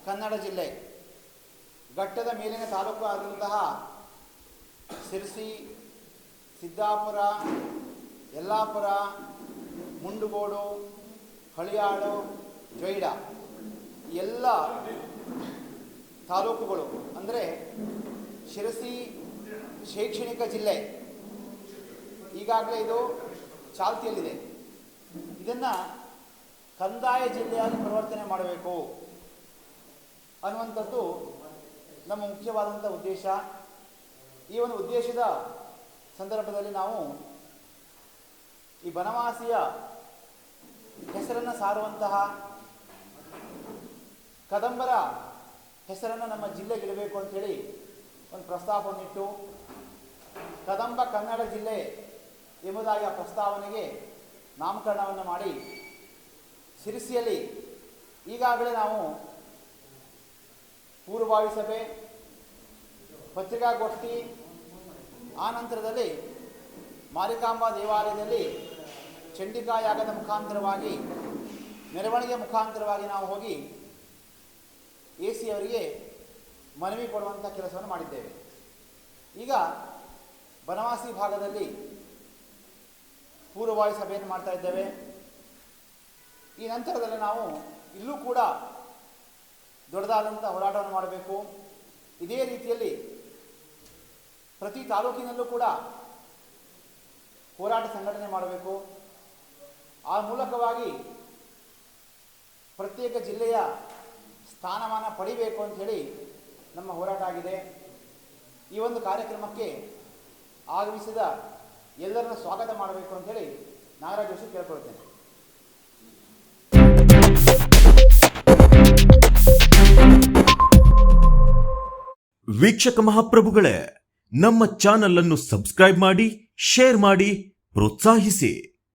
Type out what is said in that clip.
ಕನ್ನಡ ಜಿಲ್ಲೆ ಘಟ್ಟದ ಮೇಲಿನ ತಾಲೂಕು ಆದಂತಹ ಸಿರ್ಸಿ, ಸಿದ್ದಾಪುರ, ಯಲ್ಲಾಪುರ, ಮುಂಡಗೋಡು, ಹಳಿಯಾಳು, ಜೊಯ್ಡ ಎಲ್ಲ ತಾಲೂಕುಗಳು ಅಂದರೆ ಶಿರಸಿ ಶೈಕ್ಷಣಿಕ ಜಿಲ್ಲೆ ಈಗಾಗಲೇ ಇದು ಚಾಲ್ತಿಯಲ್ಲಿದೆ. ಇದನ್ನು ಕಂದಾಯ ಜಿಲ್ಲೆಯಾಗಿ ಪರಿವರ್ತನೆ ಮಾಡಬೇಕು ಅನ್ನುವಂಥದ್ದು ನಮ್ಮ ಮುಖ್ಯವಾದಂಥ ಉದ್ದೇಶ. ಈ ಒಂದು ಉದ್ದೇಶದ ಸಂದರ್ಭದಲ್ಲಿ ನಾವು ಈ ಬನವಾಸಿಯ ಹೆಸರನ್ನು ಸಾರುವಂತಹ ಕದಂಬರ ಹೆಸರನ್ನು ನಮ್ಮ ಜಿಲ್ಲೆಗಿಡಬೇಕು ಅಂಥೇಳಿ ಒಂದು ಪ್ರಸ್ತಾಪವನ್ನಿಟ್ಟು ಕದಂಬ ಕನ್ನಡ ಜಿಲ್ಲೆ ಎಂಬುದಾಗಿ ಆ ಪ್ರಸ್ತಾವನೆಗೆ ನಾಮಕರಣವನ್ನು ಮಾಡಿ ಶಿರಸಿಯಲ್ಲಿ ಈಗಾಗಲೇ ನಾವು ಪೂರ್ವಭಾವಿ ಸಭೆ, ಪತ್ರಿಕಾಗೋಷ್ಠಿ, ಆ ನಂತರದಲ್ಲಿ ಮಾರಿಕಾಂಬಾ ದೇವಾಲಯದಲ್ಲಿ ಚಂಡಿಕಾ ಯಾಗದ ಮುಖಾಂತರವಾಗಿ ಮೆರವಣಿಗೆ ಮುಖಾಂತರವಾಗಿ ನಾವು ಹೋಗಿ AC ಅವರಿಗೆ ಮನವಿ ಕೊಡುವಂಥ ಕೆಲಸವನ್ನು ಮಾಡಿದ್ದೇವೆ. ಈಗ ಬನವಾಸಿ ಭಾಗದಲ್ಲಿ ಪೂರ್ವಭಾವಿ ಸಭೆಯನ್ನು ಮಾಡ್ತಾ ಇದ್ದೇವೆ. ಈ ನಂತರದಲ್ಲಿ ನಾವು ಇಲ್ಲೂ ಕೂಡ ದೊಡ್ಡದಾದಂಥ ಹೋರಾಟವನ್ನು ಮಾಡಬೇಕು. ಇದೇ ರೀತಿಯಲ್ಲಿ ಪ್ರತಿ ತಾಲೂಕಿನಲ್ಲೂ ಕೂಡ ಹೋರಾಟ ಸಂಘಟನೆ ಮಾಡಬೇಕು. ಆ ಮೂಲಕವಾಗಿ ಪ್ರತ್ಯೇಕ ಜಿಲ್ಲೆಯ ಸ್ಥಾನಮಾನ ಪಡಿಬೇಕು ಅಂಥೇಳಿ ನಮ್ಮ ಹೋರಾಟ ಆಗಿದೆ. ಈ ಒಂದು ಕಾರ್ಯಕ್ರಮಕ್ಕೆ ಆಗಮಿಸಿದ ಎಲ್ಲರನ್ನು ಸ್ವಾಗತ ಮಾಡಬೇಕು ಅಂಥೇಳಿ ನಾಗರಾಜ್ ಜೋಶಿ ಕೇಳ್ಕೊಳ್ತೇನೆ. ವೀಕ್ಷಕ ಮಹಾಪ್ರಭುಗಳೇ, ನಮ್ಮ ಚಾನಲ್ ಅನ್ನು ಸಬ್ಸ್ಕ್ರೈಬ್ ಮಾಡಿ, ಶೇರ್ ಮಾಡಿ, ಪ್ರೋತ್ಸಾಹಿಸಿ.